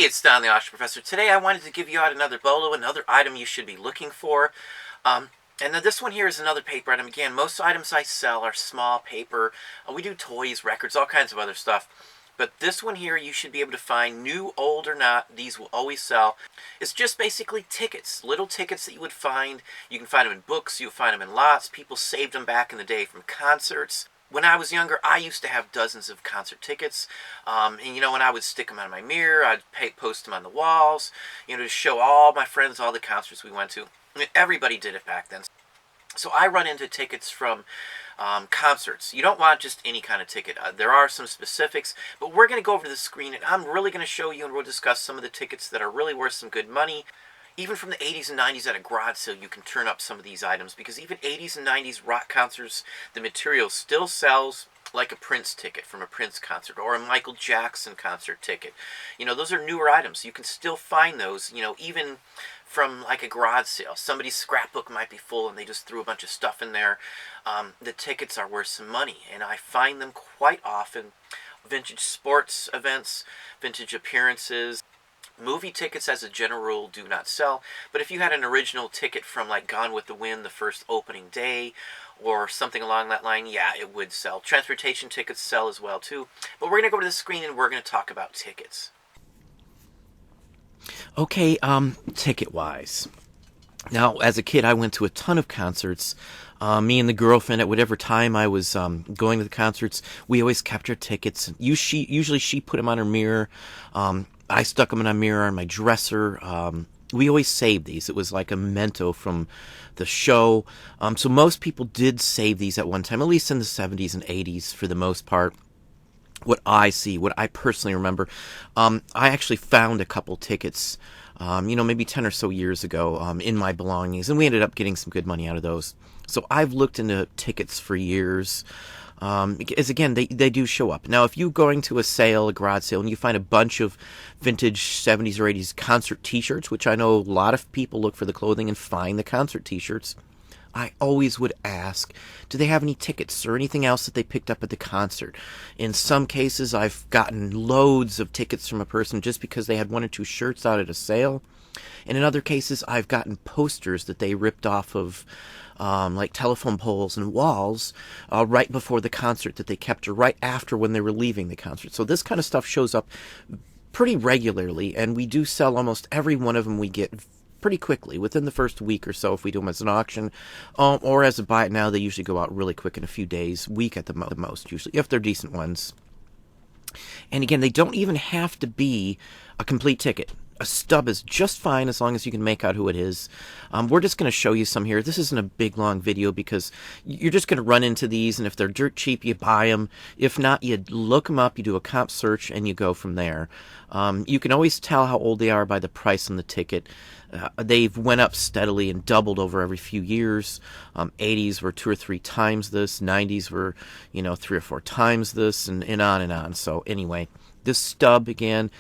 It's Don the Auction Professor. Today I wanted to give you out another BOLO, another item you should be looking for. And then this one here is another paper item. Again, most items I sell are small paper. We do toys, records, all kinds of other stuff. But this one here you should be able to find, new, old, or not. These will always sell. It's just basically tickets, little tickets that you would find. You can find them in books, you'll find them in lots. People saved them back in the day from concerts. When I was younger, I used to have dozens of concert tickets, and when I would stick them on my mirror, I'd post them on the walls, to show all my friends all the concerts we went to. I mean, everybody did it back then. So I run into tickets from concerts. You don't want just any kind of ticket. There are some specifics, but we're going to go over to the screen, and I'm really going to show you, and we'll discuss some of the tickets that are really worth some good money. Even from the 80s and 90s at a garage sale, you can turn up some of these items, because even 80s and 90s rock concerts, the material still sells like a Prince ticket from a Prince concert or a Michael Jackson concert ticket. Those are newer items. You can still find those, even from like a garage sale. Somebody's scrapbook might be full and they just threw a bunch of stuff in there. The tickets are worth some money, and I find them quite often. Vintage sports events, vintage appearances. Movie tickets, as a general rule, do not sell, but if you had an original ticket from like Gone with the Wind, the first opening day, or something along that line, yeah, it would sell. Transportation tickets sell as well too. But we're going to go to the screen and we're going to talk about tickets. Okay, ticket-wise. Now, as a kid, I went to a ton of concerts. Me and the girlfriend, at whatever time I was going to the concerts, we always kept our tickets. Usually she put them on her mirror. I stuck them in a mirror on my dresser. We always saved these. It was like a memento from the show. So most people did save these at one time, at least in the 70s and 80s for the most part. What I personally remember, I actually found a couple tickets, maybe 10 or so years ago in my belongings, and we ended up getting some good money out of those. So I've looked into tickets for years. Because again, they do show up. Now, if you're going to a sale, a garage sale, and you find a bunch of vintage 70s or 80s concert t-shirts, which I know a lot of people look for the clothing and find the concert t-shirts, I always would ask, do they have any tickets or anything else that they picked up at the concert? In some cases, I've gotten loads of tickets from a person just because they had one or two shirts out at a sale. And in other cases, I've gotten posters that they ripped off of like telephone poles and walls right before the concert that they kept, or right after when they were leaving the concert. So this kind of stuff shows up pretty regularly, and we do sell almost every one of them we get pretty quickly, within the first week or so if we do them as an auction, or as a buy it now. They usually go out really quick in a few days, week at the most usually, if they're decent ones. And again, they don't even have to be a complete ticket. A stub is just fine as long as you can make out who it is. We're just going to show you some here. This isn't a big, long video because you're just going to run into these, and if they're dirt cheap, you buy them. If not, you look them up, you do a comp search, and you go from there. You can always tell how old they are by the price on the ticket. They've went up steadily and doubled over every few years. 80s were 2 or 3 times this. 90s were, 3 or 4 times this, and on and on. So anyway, this stub, again,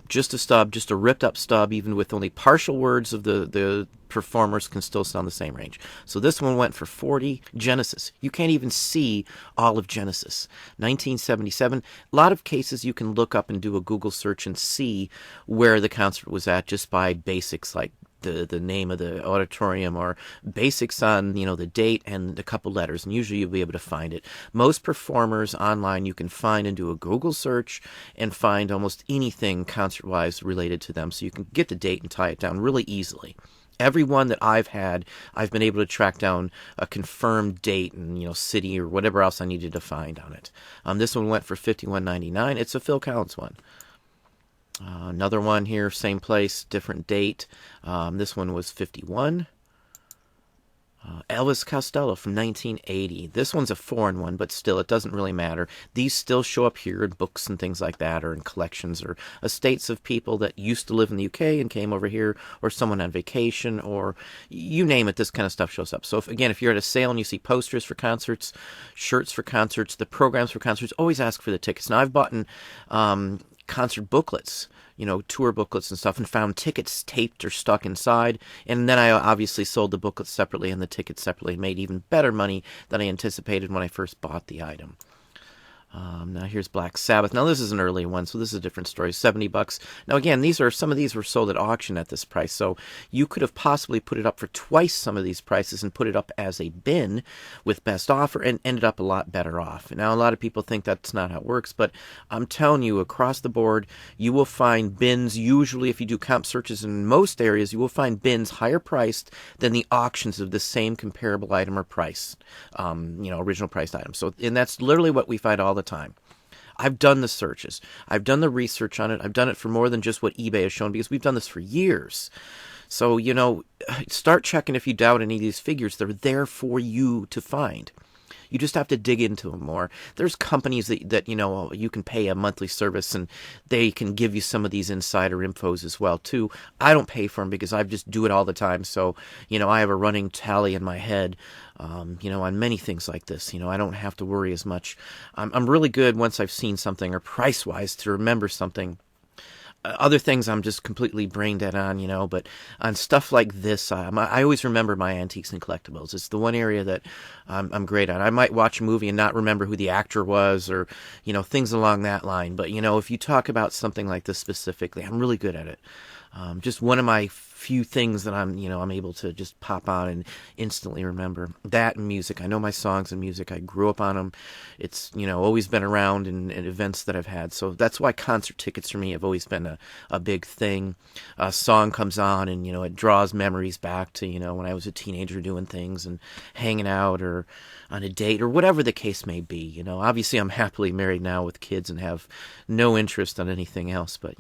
just a stub, just a ripped up stub, even with only partial words of the performers, can still sound the same range. So this one went for 40. Genesis. You can't even see all of Genesis. 1977. A lot of cases you can look up and do a Google search and see where the concert was at just by basics like the name of the auditorium, or basics on the date and a couple letters, and usually you'll be able to find it. Most performers online you can find and do a Google search and find almost anything concert wise related to them, so you can get the date and tie it down really easily. Every one that I've had, I've been able to track down a confirmed date and city or whatever else I needed to find on it. This one went for $51.99. It's a Phil Collins one. Another one here, same place, different date. This one was 51. Elvis Costello from 1980. This one's a foreign one, but still, it doesn't really matter. These still show up here in books and things like that, or in collections, or estates of people that used to live in the UK and came over here, or someone on vacation, or you name it, this kind of stuff shows up. So if you're at a sale and you see posters for concerts, shirts for concerts, the programs for concerts, always ask for the tickets. Now, I've bought concert booklets, tour booklets and stuff, and found tickets taped or stuck inside. And then I obviously sold the booklets separately and the tickets separately, and made even better money than I anticipated when I first bought the item. Now here's Black Sabbath. Now this is an early one, so this is a different story. $70. Now again, some of these were sold at auction at this price, so you could have possibly put it up for twice some of these prices and put it up as a bin with best offer and ended up a lot better off. Now a lot of people think that's not how it works, but I'm telling you, across the board, you will find bins. Usually, if you do comp searches in most areas, you will find bins higher priced than the auctions of the same comparable item or price, original priced item. So, and that's literally what we find all the time. I've done the searches. I've done the research on it. I've done it for more than just what eBay has shown because we've done this for years. So, start checking if you doubt any of these figures. They're there for you to find. You just have to dig into them more. There's companies that you can pay a monthly service and they can give you some of these insider infos as well too. I don't pay for them because I just do it all the time. So, I have a running tally in my head, on many things like this. I don't have to worry as much. I'm really good once I've seen something or price-wise to remember something. Other things I'm just completely brain dead on, but on stuff like this, I always remember my antiques and collectibles. It's the one area that I'm great at. I might watch a movie and not remember who the actor was or, things along that line. But, if you talk about something like this specifically, I'm really good at it. Just one of my few things that I'm able to just pop on and instantly remember. That and music. I know my songs and music. I grew up on them. It's, always been around in events that I've had. So that's why concert tickets for me have always been a big thing. A song comes on and, it draws memories back to, when I was a teenager doing things and hanging out or on a date or whatever the case may be. Obviously I'm happily married now with kids and have no interest on anything else, but,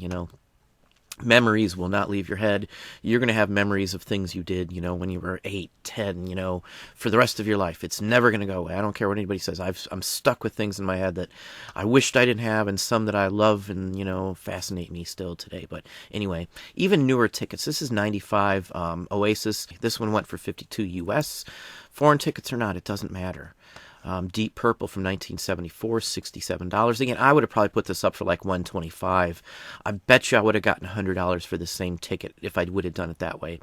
memories will not leave your head. You're going to have memories of things you did, when you were 8, 10, for the rest of your life. It's never going to go away. I don't care what anybody says. I'm stuck with things in my head that I wished I didn't have and some that I love and, fascinate me still today. But anyway, even newer tickets. This is 95 Oasis. This one went for 52 US. Foreign tickets or not, it doesn't matter. Deep Purple from 1974, $67. Again, I would have probably put this up for like $125. I bet you I would have gotten $100 for the same ticket if I would have done it that way.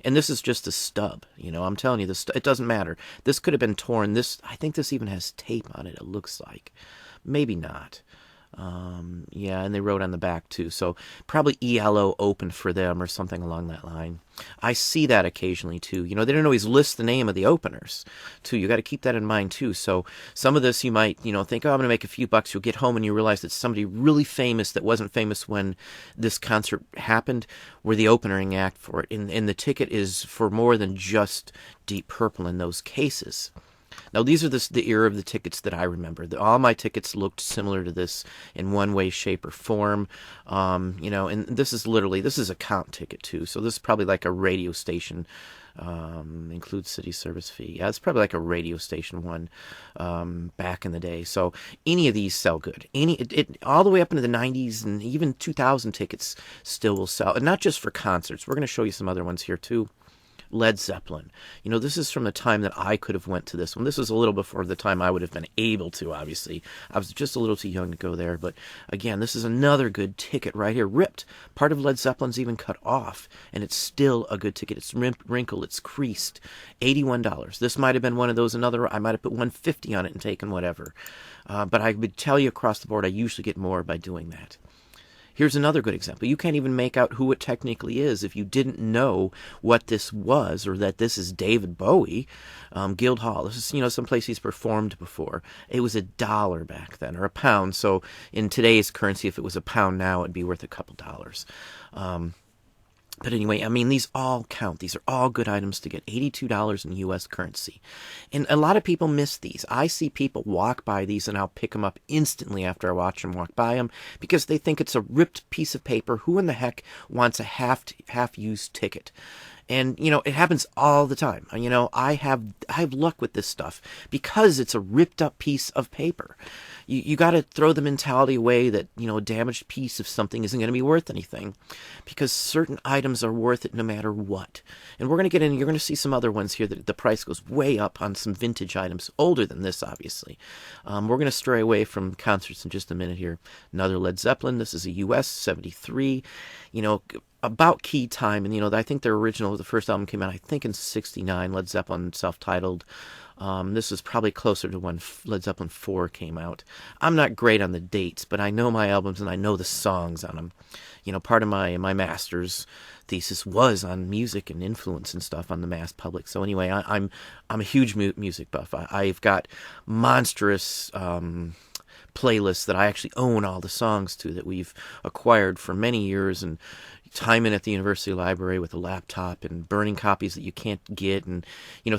And this is just a stub. I'm telling you, it doesn't matter. This could have been torn. I think this even has tape on it, it looks like. Maybe not. And they wrote on the back too. So probably ELO open for them or something along that line. I see that occasionally too. They don't always list the name of the openers too. You got to keep that in mind too. So some of this you might, think, oh, I'm going to make a few bucks. You'll get home and you realize that somebody really famous that wasn't famous when this concert happened were the opening act for it. And the ticket is for more than just Deep Purple in those cases. Now, these are the era of the tickets that I remember. All my tickets looked similar to this in one way, shape, or form. And this is a comp ticket, too. So this is probably like a radio station, includes city service fee. Yeah, it's probably like a radio station one back in the day. So any of these sell good. All the way up into the 90s and even 2000 tickets still will sell. And not just for concerts. We're going to show you some other ones here, too. Led Zeppelin. This is from the time that I could have went to this one. This was a little before the time I would have been able to, obviously. I was just a little too young to go there. But again, this is another good ticket right here. Ripped. Part of Led Zeppelin's even cut off. And it's still a good ticket. It's wrinkled. It's creased. $81. This might have been one of those. I might have put $150 on it and taken whatever. But I would tell you across the board, I usually get more by doing that. Here's another good example. You can't even make out who it technically is if you didn't know what this was or that this is David Bowie, Guildhall. This is, someplace he's performed before. It was $1 back then, or a pound. So in today's currency, if it was a pound now, it'd be worth a couple dollars. But anyway, these all count. These are all good items to get. $82 in U.S. currency. And a lot of people miss these. I see people walk by these, and I'll pick them up instantly after I watch them walk by them because they think it's a ripped piece of paper. Who in the heck wants a half-used ticket? And, it happens all the time. I have luck with this stuff because it's a ripped up piece of paper. You got to throw the mentality away that, a damaged piece of something isn't going to be worth anything because certain items are worth it no matter what. And we're going to get in, you're going to see some other ones here that the price goes way up on some vintage items, older than this, obviously. We're going to stray away from concerts in just a minute here. Another Led Zeppelin. This is a US 73. About key time, and I think their original, the first album came out, I think in '69, Led Zeppelin, self-titled. This was probably closer to when Led Zeppelin 4 came out. I'm not great on the dates, but I know my albums and I know the songs on them. Part of my master's thesis was on music and influence and stuff on the mass public. So anyway, I'm a huge music buff. I've got monstrous playlists that I actually own all the songs to, that we've acquired for many years, and time in at the university library with a laptop and burning copies that you can't get, and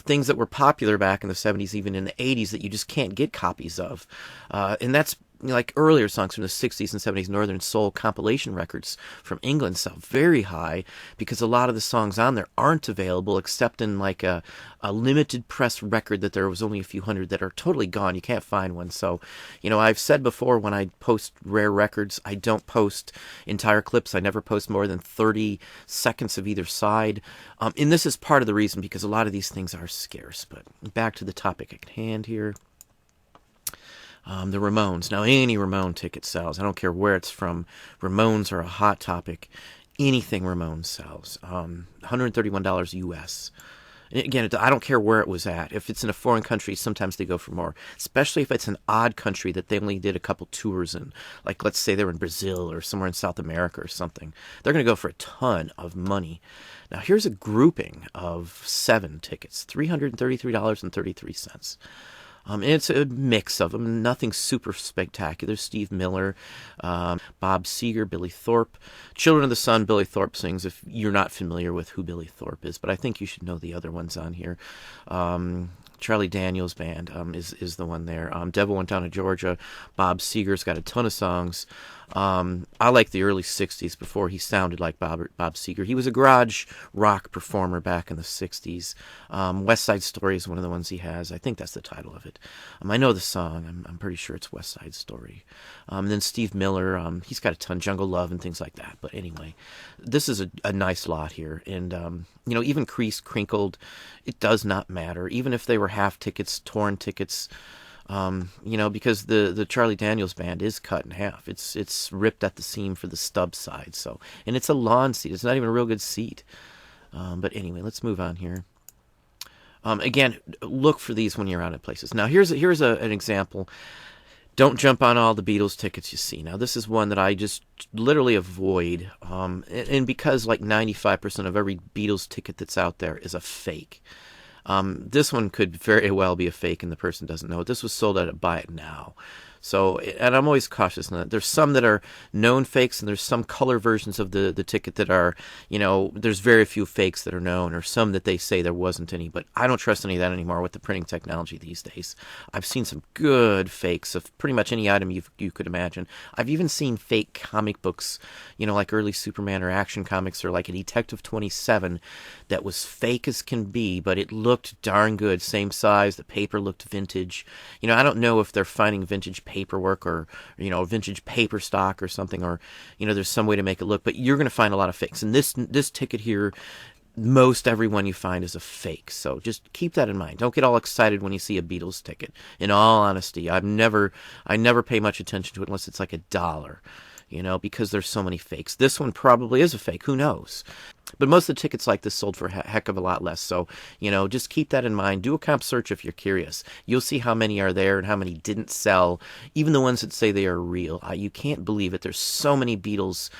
things that were popular back in the 70s, even in the 80s, that you just can't get copies of, and that's like earlier songs from the 60s and 70s Northern Soul compilation records from England sell very high, because a lot of the songs on there aren't available except in like a limited press record that there was only a few hundred that are totally gone. You can't find one. So, I've said before, when I post rare records, I don't post entire clips. I never post more than 30 seconds of either side. And this is part of the reason, because a lot of these things are scarce. But back to the topic at hand here. The Ramones. Now, any Ramone ticket sells. I don't care where it's from. Ramones are a hot topic. Anything Ramones sells. $131 US. And again, I don't care where it was at. If it's in a foreign country, sometimes they go for more. Especially if it's an odd country that they only did a couple tours in. Like, let's say they're in Brazil or somewhere in South America or something. They're going to go for a ton of money. Now, here's a grouping of 7 tickets. $333.33. And it's a mix of them, nothing super spectacular. Steve Miller, Bob Seger, Billy Thorpe. Children of the Sun, Billy Thorpe sings, if you're not familiar with who Billy Thorpe is, but I think you should know the other ones on here. Charlie Daniels Band is the one there. Devil Went Down to Georgia. Bob Seger's got a ton of songs. I like the early 60s, before he sounded like Bob Seger. He was a garage rock performer back in the 60s. West Side Story is one of the ones he has. I think that's the title of it. I know the song. I'm pretty sure it's West Side Story. And then Steve Miller, he's got a ton, Jungle Love and things like that. But anyway, this is a nice lot here. And, even creased, crinkled, it does not matter. Even if they were half tickets, torn tickets, because the Charlie Daniels Band is cut in half. It's ripped at the seam for the stub side. So, and it's a lawn seat. It's not even a real good seat. But anyway, let's move on here. Again, look for these when you're out at places. Now, here's an example. Don't jump on all the Beatles tickets you see. Now, this is one that I just literally avoid. And because like 95% of every Beatles ticket that's out there is a fake. This one could very well be a fake and the person doesn't know it. This was sold at a Buy It Now. So, and I'm always cautious on that. There's some that are known fakes, and there's some color versions of the ticket that are, there's very few fakes that are known, or some that they say there wasn't any. But I don't trust any of that anymore with the printing technology these days. I've seen some good fakes of pretty much any item you could imagine. I've even seen fake comic books, like early Superman or Action Comics, or like a Detective 27 that was fake as can be, but it looked darn good. Same size, the paper looked vintage. I don't know if they're finding vintage paperwork or vintage paper stock or something, or there's some way to make it look, but you're going to find a lot of fakes, and this ticket here, most everyone you find is a fake. So just keep that in mind. Don't get all excited when you see a Beatles ticket. In all honesty, I never pay much attention to it unless it's like $1, because there's so many fakes. This one probably is a fake, who knows. But most of the tickets like this sold for a heck of a lot less. So, just keep that in mind. Do a comp search if you're curious. You'll see how many are there and how many didn't sell. Even the ones that say they are real. You can't believe it. There's so many Beatles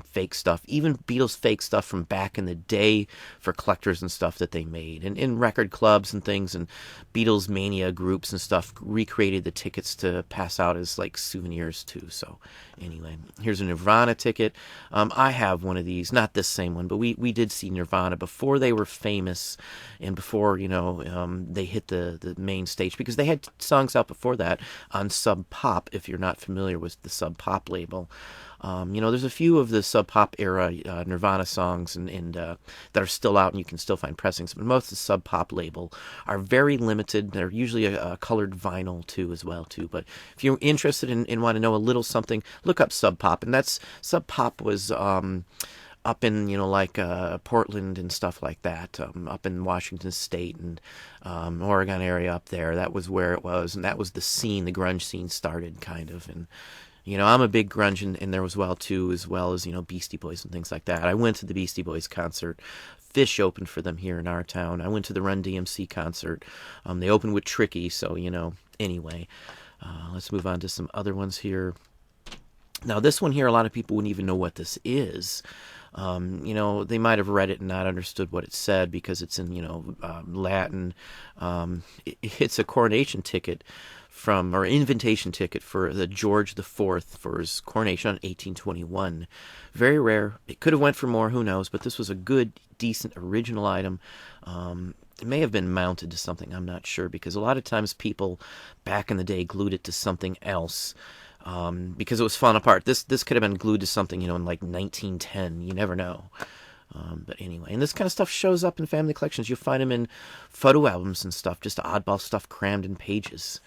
fake stuff. Even Beatles fake stuff from back in the day for collectors and stuff that they made. And in record clubs and things, and Beatles mania groups and stuff recreated the tickets to pass out as like souvenirs too. So anyway, here's a Nirvana ticket. I have one of these. Not this same one, but we did see Nirvana before they were famous, and before they hit the main stage, because they had songs out before that on Sub Pop. If you're not familiar with the Sub Pop label, there's a few of the Sub Pop era Nirvana songs and that are still out, and you can still find pressings. But most of the Sub Pop label are very limited. They're usually a colored vinyl too, as well too. But if you're interested in want to know a little something, look up Sub Pop, and that's Sub Pop was up in, Portland and stuff like that, up in Washington State and Oregon area up there. That was where it was, and that was the scene, the grunge scene started, kind of. And You know, I'm a big grunge in there as well, too, as well as, you know, Beastie Boys and things like that. I went to the Beastie Boys concert. Fish opened for them here in our town. I went to the Run DMC concert. They opened with Tricky, so, you know, anyway. Let's move on to some other ones here. Now, this one here, a lot of people wouldn't even know what this is. You know, they might have read it and not understood what it said because it's in, you know, Latin. It's a coronation ticket or invitation ticket for the George IV for his coronation in 1821. Very rare. It could have went for more, who knows, but this was a good, decent, original item. It may have been mounted to something, I'm not sure, because a lot of times people back in the day glued it to something else. Because it was falling apart. This could have been glued to something, you know, in like 1910. You never know. But anyway, and this kind of stuff shows up in family collections. You'll find them in photo albums and stuff, just oddball stuff crammed in pages.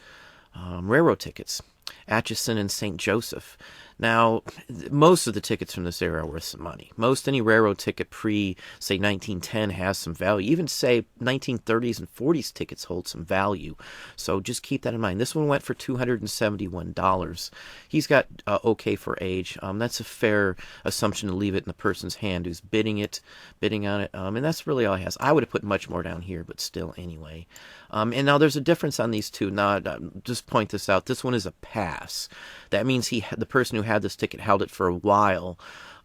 Railroad tickets, Atchison and St. Joseph. Now, most of the tickets from this era are worth some money. Most any railroad ticket pre, say, 1910 has some value. Even, say, 1930s and 40s tickets hold some value. So just keep that in mind. This one went for $271. He's got okay for age. That's a fair assumption to leave it in the person's hand who's bidding on it. And that's really all he has. I would have put much more down here, but still, anyway. And now there's a difference on these two. Now, just point this out. This one is a pass. That means the person who had this ticket held it for a while.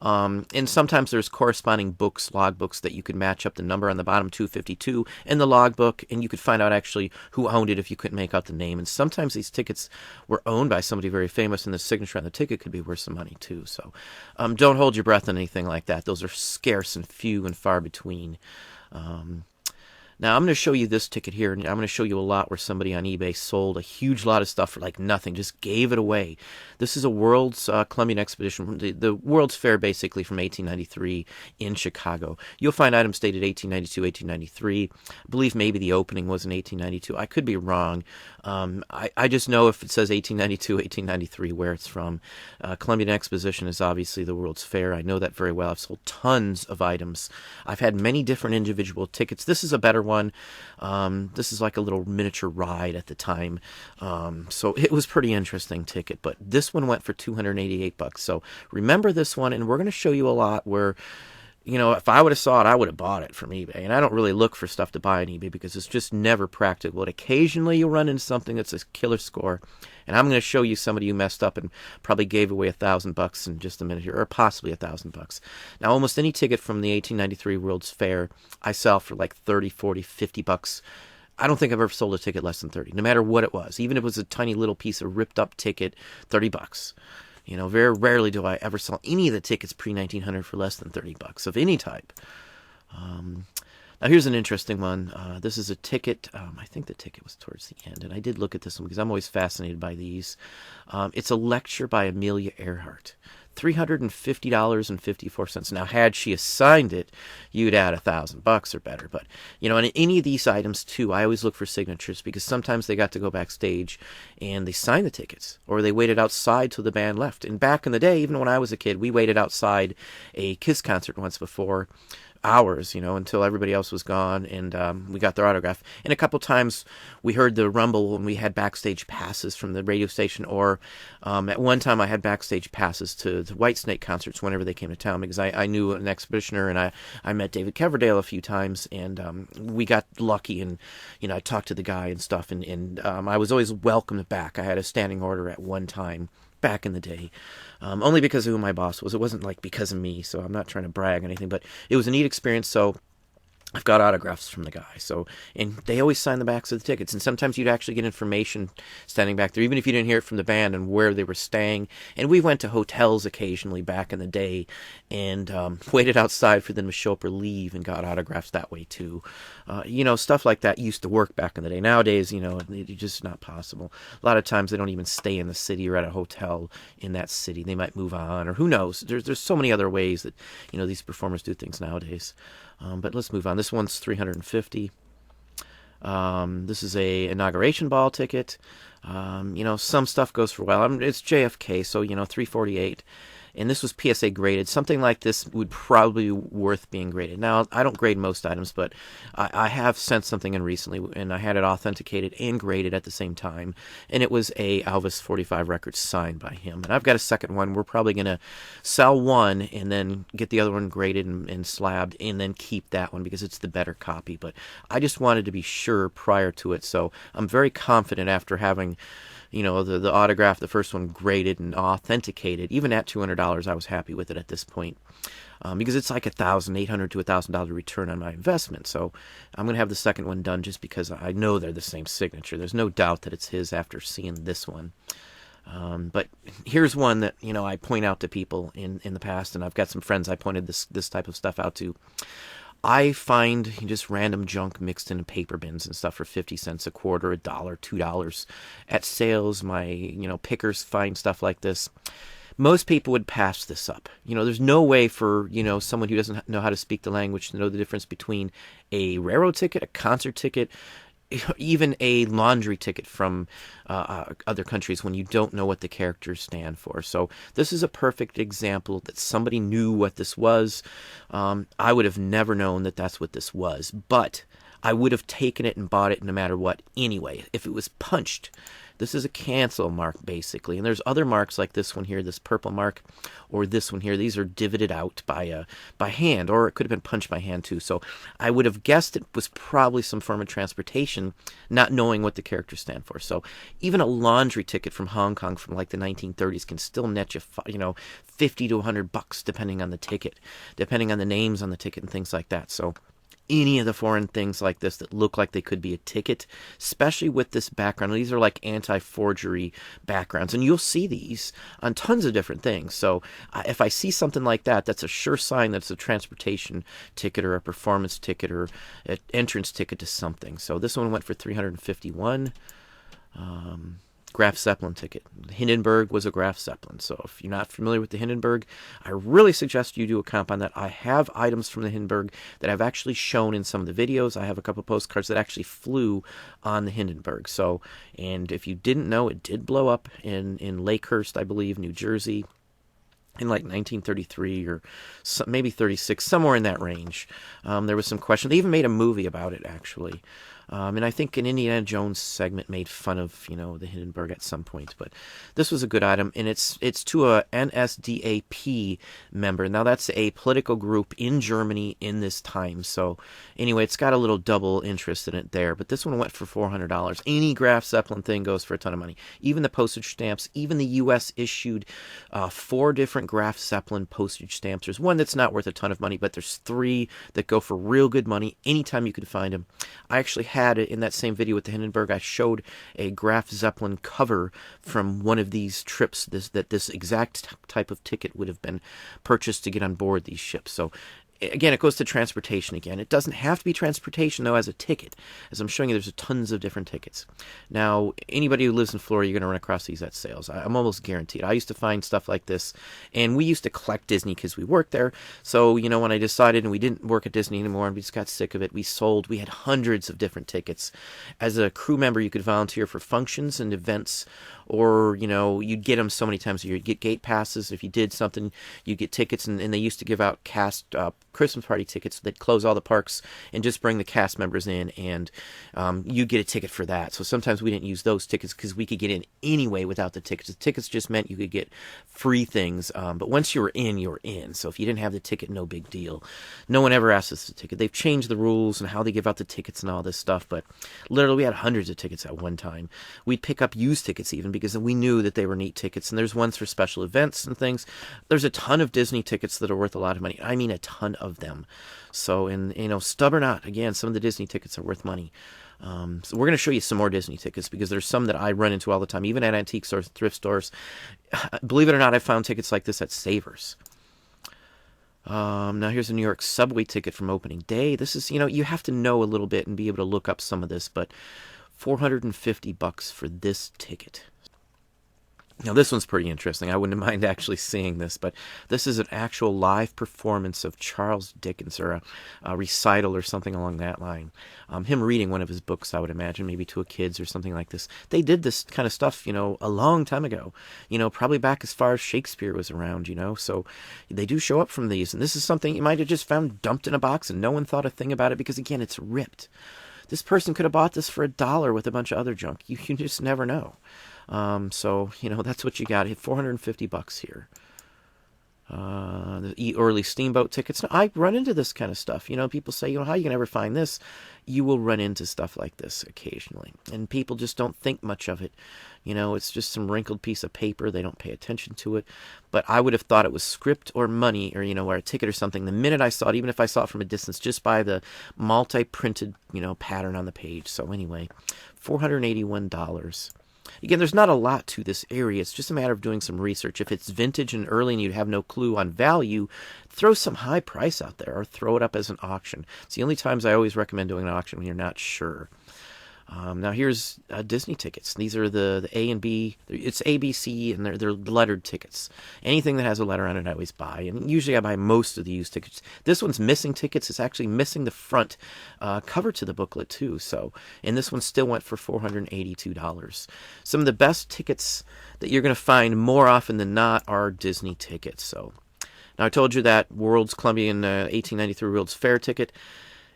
And sometimes there's corresponding books, logbooks, that you could match up the number on the bottom, 252, and the logbook, and you could find out actually who owned it if you couldn't make out the name. And sometimes these tickets were owned by somebody very famous, and the signature on the ticket could be worth some money too. So don't hold your breath on anything like that. Those are scarce and few and far between. Now, I'm going to show you this ticket here, and I'm going to show you a lot where somebody on eBay sold a huge lot of stuff for like nothing, just gave it away. This is a World's Columbian Expedition, the World's Fair basically from 1893 in Chicago. You'll find items dated 1892, 1893. I believe maybe the opening was in 1892. I could be wrong. I just know if it says 1892, 1893, where it's from. Columbian Exposition is obviously the World's Fair. I know that very well. I've sold tons of items. I've had many different individual tickets. This is a better one. This is like a little miniature ride at the time. So it was pretty interesting ticket, but this one went for $288. So remember this one, and we're going to show you a lot where, you know, if I would have saw it, I would have bought it from eBay. And I don't really look for stuff to buy on eBay because it's just never practical. But occasionally you'll run into something that's a killer score. And I'm going to show you somebody who messed up and probably gave away $1,000 in just a minute here, or possibly $1,000. Now, almost any ticket from the 1893 World's Fair, I sell for like 30, 40, $50. I don't think I've ever sold a ticket less than 30, no matter what it was. Even if it was a tiny little piece of ripped up ticket, $30. You know, very rarely do I ever sell any of the tickets pre-1900 for less than $30 of any type. Now, here's an interesting one. This is a ticket. I think the ticket was towards the end, and I did look at this one because I'm always fascinated by these. It's a lecture by Amelia Earhart. $350.54. Now, had she assigned it, you'd add $1,000 or better. But, you know, on any of these items, too, I always look for signatures because sometimes they got to go backstage and they signed the tickets or they waited outside till the band left. And back in the day, even when I was a kid, we waited outside a Kiss concert once before. Hours, you know, until everybody else was gone, and we got their autograph. And a couple times we heard the rumble when we had backstage passes from the radio station, or at one time I had backstage passes to the Whitesnake concerts whenever they came to town, because I knew an expeditioner, and I met David Coverdale a few times, and we got lucky, and, you know, I talked to the guy and stuff, and I was always welcomed back. I had a standing order at one time back in the day, only because of who my boss was. It wasn't like because of me, so I'm not trying to brag or anything, but it was a neat experience. So I've got autographs from the guy. So, and they always sign the backs of the tickets. And sometimes you'd actually get information standing back there, even if you didn't hear it from the band and where they were staying. And we went to hotels occasionally back in the day and waited outside for them to show up or leave and got autographs that way too. You know, stuff like that used to work back in the day. Nowadays, you know, it's just not possible. A lot of times they don't even stay in the city or at a hotel in that city. They might move on, or who knows. There's so many other ways that, you know, these performers do things nowadays. But let's move on. This one's $350. This is a inauguration ball ticket. You know, some stuff goes for a while. It's JFK, so, you know, $348. and this was PSA graded. Something like this would probably be worth being graded. Now, I don't grade most items, but I have sent something in recently, and I had it authenticated and graded at the same time, and it was a Elvis 45 record signed by him. And I've got a second one. We're probably going to sell one and then get the other one graded and slabbed, and then keep that one because it's the better copy. But I just wanted to be sure prior to it, so I'm very confident after having the autograph, the first one graded and authenticated. Even at $200, I was happy with it at this point, because it's like $1,800 to $1,000 return on my investment. So I'm going to have the second one done just because I know they're the same signature. There's no doubt that it's his after seeing this one. But here's one that I point out to people in the past, and I've got some friends I pointed this type of stuff out to. I find just random junk mixed in paper bins and stuff for 50 cents a quarter, $1, $2 at sales. My pickers find stuff like this. Most people would pass this up. There's no way for someone who doesn't know how to speak the language to know the difference between a railroad ticket, a concert ticket, even a laundry ticket from other countries when you don't know what the characters stand for. So this is a perfect example that somebody knew what this was. I would have never known that that's what this was, but I would have taken it and bought it no matter what anyway. If it was punched, this is a cancel mark basically. And there's other marks like this one here, this purple mark, or this one here. These are divoted out by hand, or it could have been punched by hand too. So I would have guessed it was probably some form of transportation, not knowing what the characters stand for. So even a laundry ticket from Hong Kong from like the 1930s can still net you, $50 to $100 depending on the ticket, depending on the names on the ticket and things like that. So any of the foreign things like this that look like they could be a ticket, especially with this background. These are like anti-forgery backgrounds, and you'll see these on tons of different things. So if I see something like that, that's a sure sign that's a transportation ticket or a performance ticket or an entrance ticket to something. So this one went for $351. Graf Zeppelin ticket. The Hindenburg was a Graf Zeppelin. So if you're not familiar with the Hindenburg, I really suggest you do a comp on that. I have items from the Hindenburg that I've actually shown in some of the videos. I have a couple postcards that actually flew on the Hindenburg. So, and if you didn't know, it did blow up in Lakehurst, I believe, New Jersey, in like 1933 or maybe 36, somewhere in that range. There was some question. They even made a movie about it, actually. And I think an Indiana Jones segment made fun of, the Hindenburg at some point. But this was a good item, and it's to a NSDAP member. Now, that's a political group in Germany in this time. So, anyway, it's got a little double interest in it there. But this one went for $400. Any Graf Zeppelin thing goes for a ton of money. Even the postage stamps, even the U.S. issued 4 different Graf Zeppelin postage stamps. There's one that's not worth a ton of money, but there's 3 that go for real good money anytime you can find them. I actually had it in that same video with the Hindenburg. I showed a Graf Zeppelin cover from one of these trips, this exact type of ticket would have been purchased to get on board these ships. So again, it goes to transportation again. It doesn't have to be transportation, though, as a ticket. As I'm showing you, there's tons of different tickets. Now, anybody who lives in Florida, you're going to run across these at sales. I'm almost guaranteed. I used to find stuff like this, and we used to collect Disney because we worked there. So, when I decided and we didn't work at Disney anymore and we just got sick of it, we had hundreds of different tickets. As a crew member, you could volunteer for functions and events, or, you'd get them so many times a year. You'd get gate passes. If you did something, you'd get tickets, and they used to give out cast Christmas party tickets. They'd close all the parks and just bring the cast members in, and you get a ticket for that. So sometimes we didn't use those tickets because we could get in anyway without the tickets. The tickets just meant you could get free things, but once you were in, you were in. So if you didn't have the ticket, no big deal. No one ever asked us the ticket. They've changed the rules and how they give out the tickets and all this stuff, but literally we had hundreds of tickets at one time. We'd pick up used tickets even because we knew that they were neat tickets, and there's ones for special events and things. There's a ton of Disney tickets that are worth a lot of money. I mean a ton of them. So, and stub or not, again, some of the Disney tickets are worth money. So we're going to show you some more Disney tickets because there's some that I run into all the time, even at antique stores, thrift stores. Believe it or not, I found tickets like this at Savers. Now here's a New York subway ticket from opening day. This is, you have to know a little bit and be able to look up some of this, but $450 for this ticket. Now, this one's pretty interesting. I wouldn't mind actually seeing this, but this is an actual live performance of Charles Dickens, or a recital or something along that line. Him reading one of his books, I would imagine, maybe to a kids or something like this. They did this kind of stuff, a long time ago, probably back as far as Shakespeare was around, so they do show up from these. And this is something you might have just found dumped in a box and no one thought a thing about it because, again, it's ripped. This person could have bought this for $1 with a bunch of other junk. You just never know. So, that's what you got. Hit $450 here. The early steamboat tickets. Now, I run into this kind of stuff. People say, how you can ever find this? You will run into stuff like this occasionally. And people just don't think much of it. It's just some wrinkled piece of paper. They don't pay attention to it. But I would have thought it was script or money or, or a ticket or something. The minute I saw it, even if I saw it from a distance, just by the multi-printed, pattern on the page. So anyway, $481. Again, there's not a lot to this area. It's just a matter of doing some research. If it's vintage and early and you have no clue on value, throw some high price out there or throw it up as an auction. It's the only times I always recommend doing an auction when you're not sure. Now here's Disney tickets. These are the A and B. It's A, B, C, and they're lettered tickets. Anything that has a letter on it, I always buy. And usually I buy most of the used tickets. This one's missing tickets. It's actually missing the front cover to the booklet too. And this one still went for $482. Some of the best tickets that you're going to find more often than not are Disney tickets. So now I told you that World's Columbian 1893 World's Fair ticket.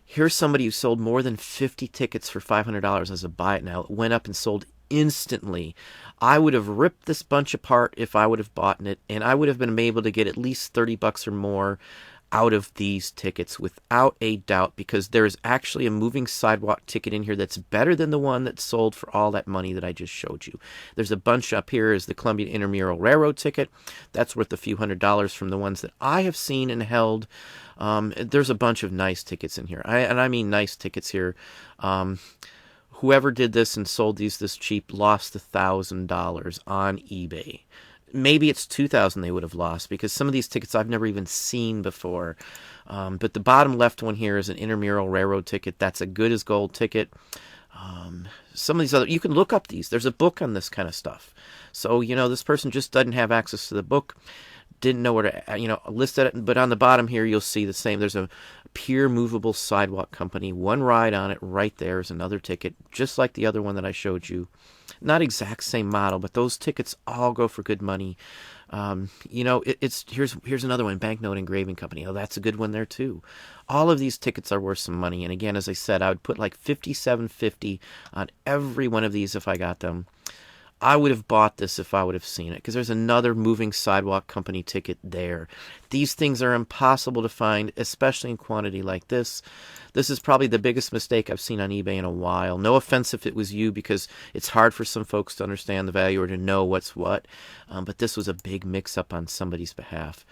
Here's somebody who sold more than 50 tickets for $500 as a buy it now. It went up and sold instantly. I would have ripped this bunch apart if I would have bought it, and I would have been able to get at least $30 or more out of these tickets without a doubt, because there is actually a moving sidewalk ticket in here that's better than the one that sold for all that money that I just showed you. There's a bunch up here is the Columbia Intramural Railroad ticket. That's worth a few $100s from the ones that I have seen and held. There's a bunch of nice tickets in here. I mean nice tickets here. Whoever did this and sold these this cheap lost $1,000 on eBay. Maybe it's $2,000 they would have lost, because some of these tickets I've never even seen before. But the bottom left one here is an Intramural Railroad ticket. That's a good as gold ticket. Some of these other, you can look up these. There's a book on this kind of stuff. So, this person just doesn't have access to the book. Didn't know where to, list it. But on the bottom here, you'll see the same. There's a Pier Movable Sidewalk Company. One ride on it right there is another ticket, just like the other one that I showed you. Not exact same model, but those tickets all go for good money. Here's another one, Banknote Engraving Company. Oh, that's a good one there too. All of these tickets are worth some money. And again, as I said, I would put like $57.50 on every one of these if I got them. I would have bought this if I would have seen it, because there's another Moving Sidewalk Company ticket there. These things are impossible to find, especially in quantity like this. This is probably the biggest mistake I've seen on eBay in a while. No offense if it was you, because it's hard for some folks to understand the value or to know what's what. But this was a big mix-up on somebody's behalf.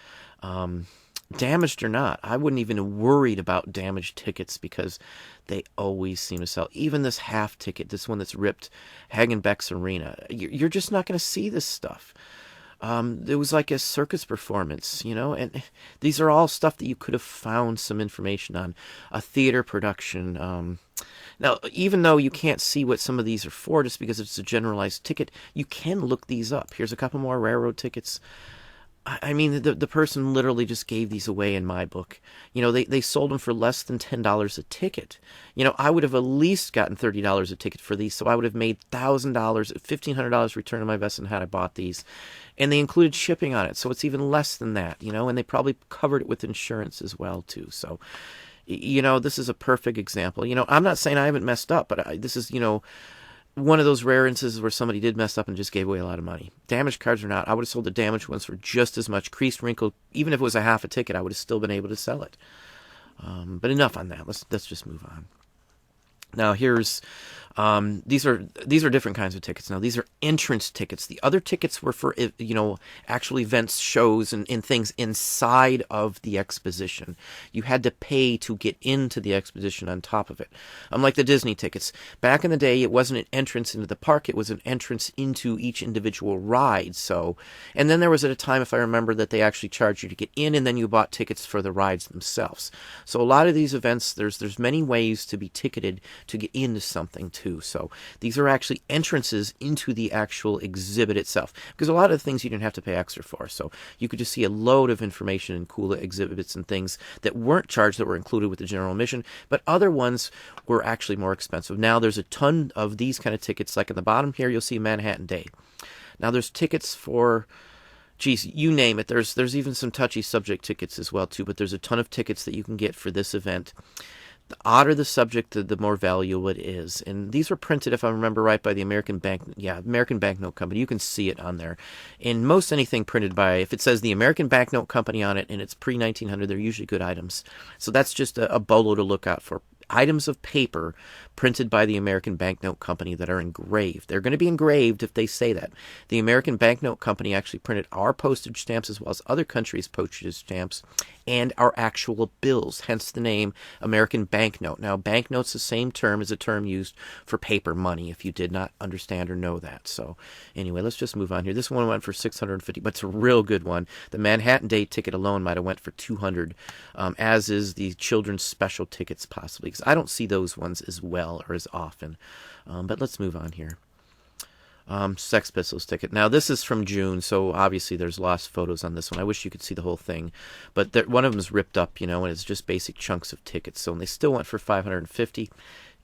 Damaged or not, I wouldn't even have worried about damaged tickets, because they always seem to sell. Even this half ticket, this one that's ripped, Hagenbeck's Arena, you're just not going to see this stuff. It was like a circus performance, and these are all stuff that you could have found some information on. A theater production. Now, even though you can't see what some of these are for, just because it's a generalized ticket, you can look these up. Here's a couple more railroad tickets. I mean, the person literally just gave these away in my book. They sold them for less than $10 a ticket. I would have at least gotten $30 a ticket for these, so I would have made $1,000, $1,500 return on my investment had I bought these. And they included shipping on it, so it's even less than that, and they probably covered it with insurance as well, too. So, this is a perfect example. I'm not saying I haven't messed up, but this is, one of those rare instances where somebody did mess up and just gave away a lot of money. Damaged cards or not, I would have sold the damaged ones for just as much. Creased, wrinkled, even if it was a half a ticket, I would have still been able to sell it. But enough on that. Let's just move on. Now here's these are different kinds of tickets. Now these are entrance tickets. The other tickets were for actual events, shows, and things inside of the exposition. You had to pay to get into the exposition on top of it. Unlike the Disney tickets, back in the day, it wasn't an entrance into the park; it was an entrance into each individual ride. So, and then there was at a time, if I remember, that they actually charged you to get in, and then you bought tickets for the rides themselves. So a lot of these events, there's many ways to be ticketed to get into something too. too. So these are actually entrances into the actual exhibit itself, because a lot of the things you didn't have to pay extra for. So you could just see a load of information and cool exhibits and things that weren't charged that were included with the general admission, but other ones were actually more expensive. Now there's a ton of these kind of tickets. Like in the bottom here, you'll see Manhattan Day. Now there's tickets for, geez, you name it. There's even some touchy subject tickets as well too, but there's a ton of tickets that you can get for this event. The odder the subject, the more valuable it is. And these were printed, if I remember right, by the American Banknote Company. You can see it on there. And most anything printed by, if it says the American Banknote Company on it and it's pre-1900, they're usually good items. So that's just a BOLO to look out for. Items of paper printed by the American Banknote Company that are engraved. They're going to be engraved if they say that. The American Banknote Company actually printed our postage stamps as well as other countries' postage stamps and our actual bills, hence the name American Banknote. Now, banknote's the same term as a term used for paper money, if you did not understand or know that. So anyway, let's just move on here. This one went for $650, but it's a real good one. The Manhattan Day ticket alone might have went for $200, as is the children's special tickets possibly, because I don't see those ones as well or as often. But let's move on here. Sex Pistols ticket. Now this is from June, so obviously there's lost photos on this one. I wish you could see the whole thing, but one of them is ripped up, and it's just basic chunks of tickets. So they still went for $550.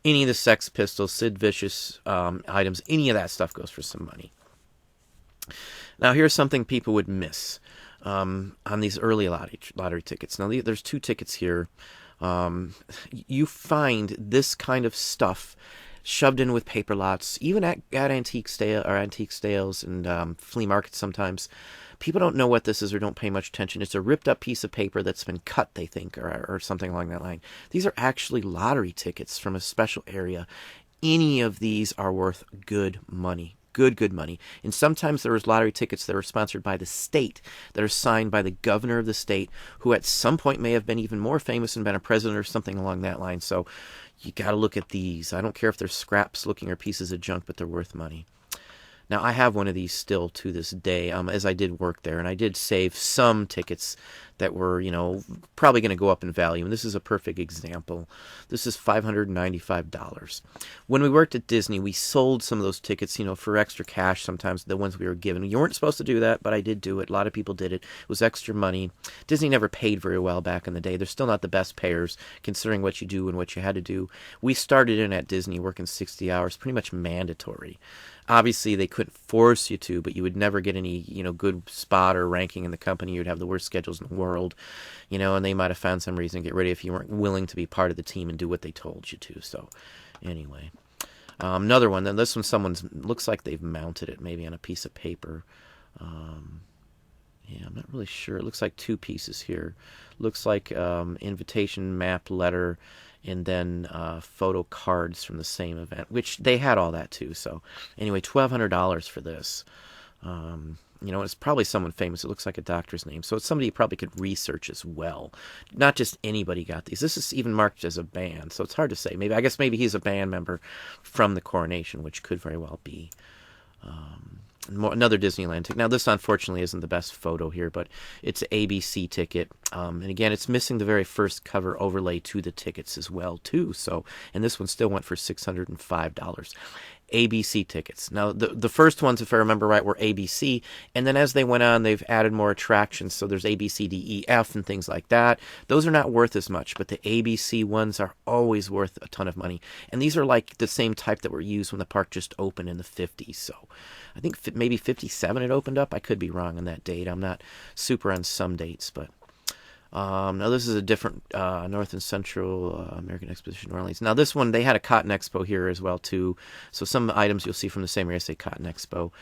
Any of the Sex Pistols, Sid Vicious items, any of that stuff goes for some money. Now here's something people would miss on these early lottery tickets. Now there's two tickets here. You find this kind of stuff shoved in with paper lots, even at antique sales and flea markets sometimes. People don't know what this is or don't pay much attention. It's a ripped up piece of paper that's been cut, they think, or something along that line. These are actually lottery tickets from a special area. Any of these are worth good money. Good money. And sometimes there was lottery tickets that were sponsored by the state, that are signed by the governor of the state, who at some point may have been even more famous and been a president or something along that line. So you got to look at these. I don't care if they're scraps looking or pieces of junk, but they're worth money. Now, I have one of these still to this day, as I did work there, and I did save some tickets that were, probably going to go up in value, and this is a perfect example. This is $595. When we worked at Disney, we sold some of those tickets, for extra cash sometimes, the ones we were given. You weren't supposed to do that, but I did do it. A lot of people did it. It was extra money. Disney never paid very well back in the day. They're still not the best payers, considering what you do and what you had to do. We started in at Disney working 60 hours, pretty much mandatory. Obviously, they couldn't force you to, but you would never get any, good spot or ranking in the company. You'd have the worst schedules in the world, and they might have found some reason to get rid of you if you weren't willing to be part of the team and do what they told you to. So, anyway. Another one, then this one, looks like they've mounted it maybe on a piece of paper. Yeah, I'm not really sure. It looks like two pieces here. Looks like invitation map letter, and then photo cards from the same event, which they had all that too. So anyway, $1,200 for this. It's probably someone famous. It looks like a doctor's name. So it's somebody you probably could research as well. Not just anybody got these. This is even marked as a band, so it's hard to say. Maybe he's a band member from the coronation, which could very well be. Another Disneyland ticket. Now, this unfortunately isn't the best photo here, but it's an ABC ticket. And again, it's missing the very first cover overlay to the tickets as well, too. So, and this one still went for $605. ABC tickets. Now, the first ones, if I remember right, were ABC, and then as they went on, they've added more attractions, so there's A, B, C, D, E, F, and things like that. Those are not worth as much, but the ABC ones are always worth a ton of money, and these are like the same type that were used when the park just opened in the 50s, so I think maybe 57 it opened up. I could be wrong on that date. I'm not super on some dates, but now this is a different North and Central American Exposition New Orleans. Now this one, they had a Cotton Expo here as well too. So some items you'll see from the same area say Cotton Expo.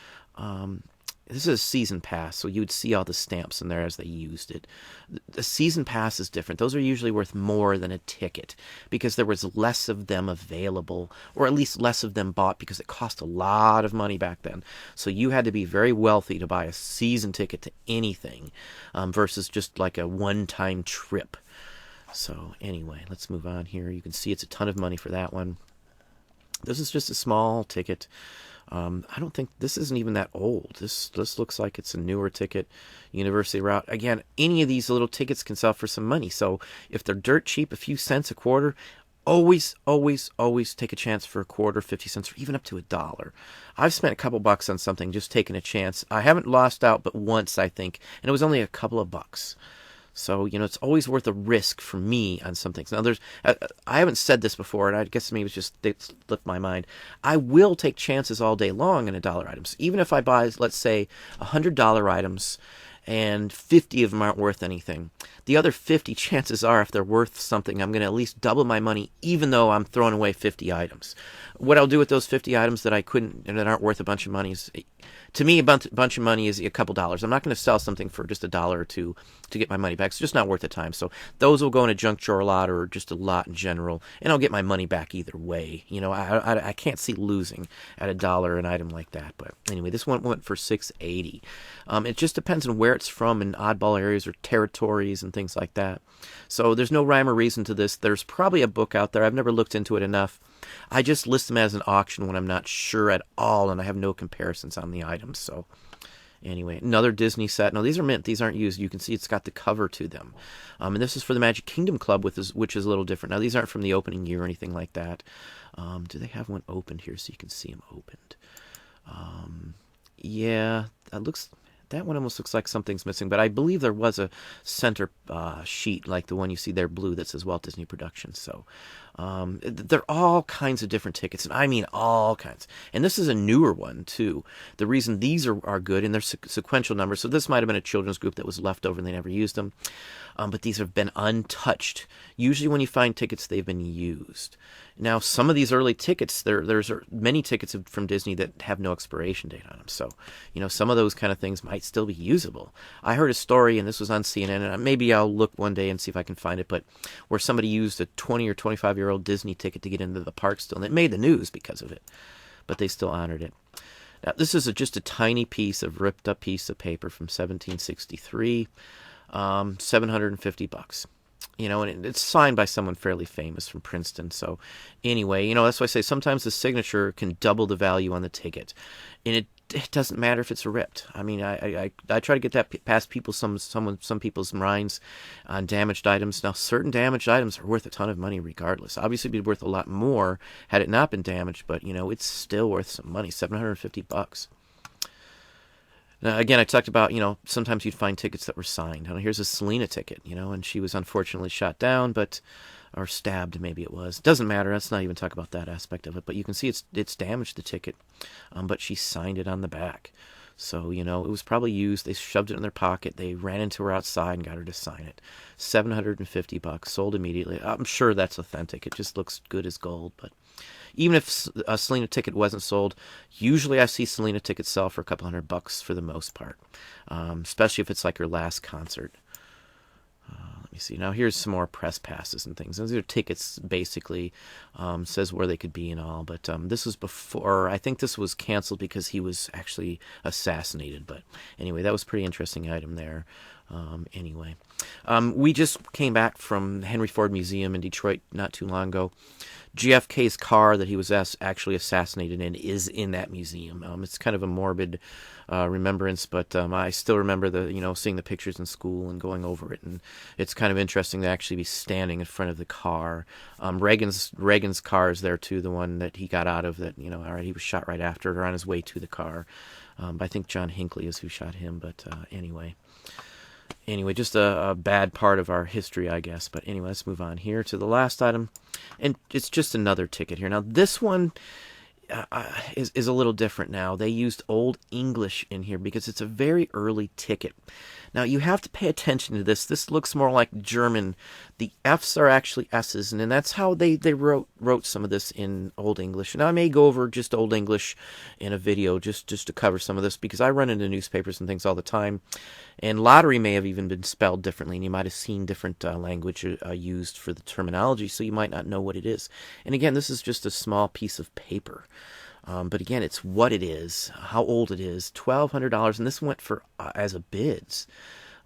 This is a season pass, so you would see all the stamps in there as they used it. The season pass is different. Those are usually worth more than a ticket because there was less of them available, or at least less of them bought because it cost a lot of money back then. So you had to be very wealthy to buy a season ticket to anything versus just like a one-time trip. So anyway, let's move on here. You can see it's a ton of money for that one. This is just a small ticket. I don't think this isn't even that old. This looks like it's a newer ticket. University route. Again, any of these little tickets can sell for some money. So if they're dirt cheap, a few cents a quarter, Always, always, always take a chance for a quarter, 50 cents, or even up to $1. I've spent a couple bucks on something just taking a chance. I haven't lost out but once, I think, and it was only a couple of bucks. So, it's always worth a risk for me on some things. Now, I haven't said this before, and I guess maybe it slipped my mind. I will take chances all day long in $1 items. Even if I buy, let's say, $100 items and 50 of them aren't worth anything. The other 50, chances are, if they're worth something, I'm going to at least double my money, even though I'm throwing away 50 items. What I'll do with those 50 items that that aren't worth a bunch of money is, to me, a bunch of money is a couple dollars. I'm not going to sell something for just $1 or $2 to get my money back. It's just not worth the time. So those will go in a junk drawer lot or just a lot in general, and I'll get my money back either way. I can't see losing at $1 an item like that. But anyway, this one went for $6.80. It just depends on where it's from in oddball areas or territories and things like that. So there's no rhyme or reason to this. There's probably a book out there. I've never looked into it enough. I just list them as an auction when I'm not sure at all, and I have no comparisons on the items. So anyway, another Disney set. No, these are mint. These aren't used. You can see it's got the cover to them. And this is for the Magic Kingdom Club, which is a little different. Now, these aren't from the opening year or anything like that. Do they have one opened here so you can see them opened? Yeah, that one almost looks like something's missing, but I believe there was a center sheet like the one you see there, blue, that says Walt Disney Productions. So they're all kinds of different tickets, and I mean all kinds. And this is a newer one, too. The reason these are good, and they're sequential numbers, so this might have been a children's group that was left over and they never used them. But these have been untouched. Usually when you find tickets, they've been used. Now, some of these early tickets, there's many tickets from Disney that have no expiration date on them. So, some of those kind of things might still be usable. I heard a story, and this was on CNN, and maybe I'll look one day and see if I can find it, but where somebody used a 20 or 25-year-old Disney ticket to get into the park still, and it made the news because of it. But they still honored it. Now, this is just a tiny ripped up piece of paper from 1763. $750. And it's signed by someone fairly famous from Princeton. So anyway, that's why I say sometimes the signature can double the value on the ticket. And it doesn't matter if it's ripped. I mean, I try to get that past some people's minds on damaged items. Now, certain damaged items are worth a ton of money regardless. Obviously, it'd be worth a lot more had it not been damaged, but, it's still worth some money, $750. Now, again, I talked about, sometimes you'd find tickets that were signed. Here's a Selena ticket, and she was unfortunately shot down, or stabbed, maybe it was. Doesn't matter. Let's not even talk about that aspect of it. But you can see it's damaged the ticket, but she signed it on the back. So, it was probably used. They shoved it in their pocket. They ran into her outside and got her to sign it. $750, sold immediately. I'm sure that's authentic. It just looks good as gold, but even if a Selena ticket wasn't sold, usually I see Selena tickets sell for a couple $100 for the most part, especially if it's like her last concert. Let me see. Now here's some more press passes and things. Those are tickets, basically. Says where they could be and all. But this was before. I think this was canceled because he was actually assassinated. But anyway, that was a pretty interesting item there. Anyway, we just came back from the Henry Ford Museum in Detroit not too long ago. JFK's car that he was actually assassinated in is in that museum. It's kind of a morbid remembrance, but I still remember seeing the pictures in school and going over it, and it's kind of interesting to actually be standing in front of the car. Reagan's car is there too, the one that he got out of. That all right, he was shot right after it or on his way to the car. I think John Hinckley is who shot him, but anyway. Anyway, just a bad part of our history, I guess. But anyway, let's move on here to the last item. And it's just another ticket here. Now, this one is a little different now. They used Old English in here because it's a very early ticket. Now, you have to pay attention to this. This looks more like German. The F's are actually S's, and that's how they wrote some of this in Old English. Now, I may go over just Old English in a video just to cover some of this because I run into newspapers and things all the time. And lottery may have even been spelled differently, and you might have seen different language used for the terminology, so you might not know what it is. And again, this is just a small piece of paper. But again, it's what it is, how old it is, $1,200, and this went for as a bids.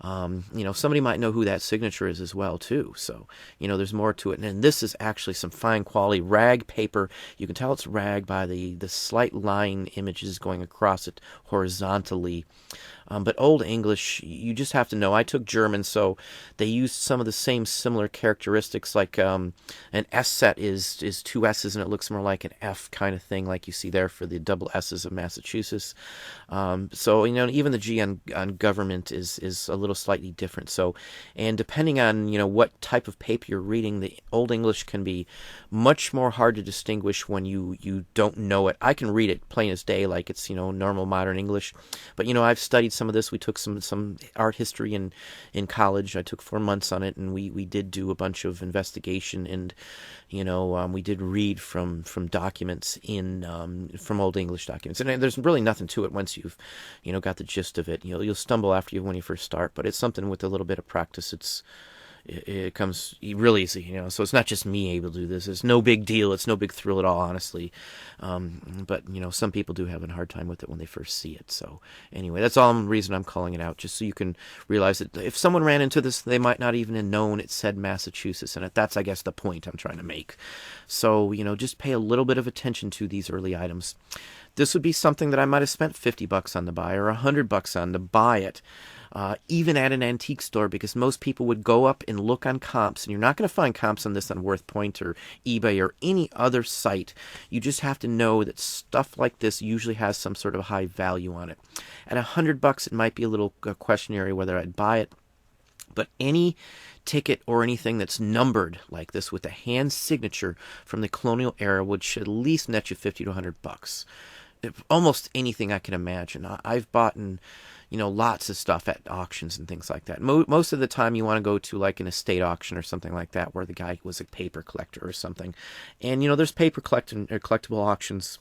Somebody might know who that signature is as well, too. So, there's more to it. And this is actually some fine quality rag paper. You can tell it's rag by the slight line images going across it horizontally. But Old English, you just have to know. I took German, so they used some of the same similar characteristics. Like an S set is two S's, and it looks more like an F kind of thing, like you see there for the double S's of Massachusetts. So even the G on government is a little slightly different. So, and depending on what type of paper you're reading, the Old English can be much more hard to distinguish when you don't know it. I can read it plain as day, like it's normal modern English, but I've studied some of this. We took some art history in college. I took 4 months on it, and we did do a bunch of investigation, and we did read from documents from Old English documents, and there's really nothing to it once you've got the gist of it. You'll stumble after when you first start, but it's something with a little bit of practice. It comes really easy, so it's not just me able to do this. It's no big deal. It's no big thrill at all, honestly. But some people do have a hard time with it when they first see it. So anyway, that's all the reason I'm calling it out, just so you can realize that if someone ran into this, they might not even have known it said Massachusetts in it. That's, I guess, the point I'm trying to make. So just pay a little bit of attention to these early items. This would be something that I might have spent $50 on to buy, or $100 on to buy it. Even at an antique store, because most people would go up and look on comps, and you're not going to find comps on this on WorthPoint or eBay or any other site. You just have to know that stuff like this usually has some sort of high value on it. At $100, it might be a little questionary whether I'd buy it, but any ticket or anything that's numbered like this with a hand signature from the colonial era should at least net you $50 to $100. Almost anything I can imagine. I've bought lots of stuff at auctions and things like that. Most of the time you want to go to like an estate auction or something like that, where the guy was a paper collector or something. And there's paper collectible auctions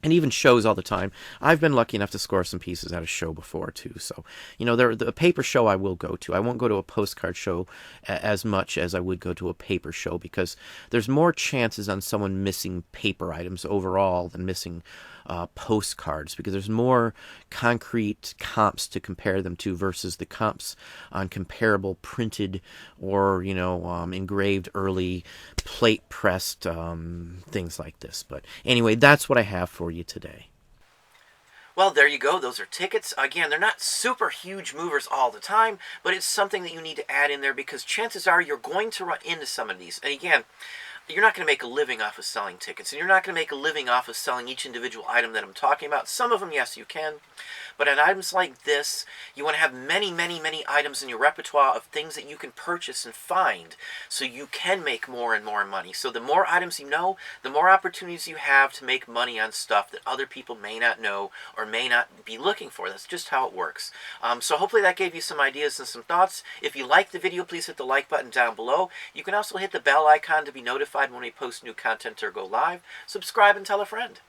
and even shows all the time. I've been lucky enough to score some pieces at a show before too. So the paper show I will go to. I won't go to a postcard show as much as I would go to a paper show, because there's more chances on someone missing paper items overall than missing postcards, because there's more concrete comps to compare them to versus the comps on comparable printed or engraved early plate pressed things like this. But anyway, that's what I have for you today. Well, there you go. Those are tickets. Again, they're not super huge movers all the time, but it's something that you need to add in there, because chances are you're going to run into some of these. And again, you're not going to make a living off of selling tickets, and you're not going to make a living off of selling each individual item that I'm talking about. Some of them, yes, you can. But in items like this, you want to have many, many, many items in your repertoire of things that you can purchase and find, so you can make more and more money. So the more items you know, the more opportunities you have to make money on stuff that other people may not know or may not be looking for. That's just how it works. So hopefully that gave you some ideas and some thoughts. If you liked the video, please hit the like button down below. You can also hit the bell icon to be notified when we post new content or go live. Subscribe and tell a friend.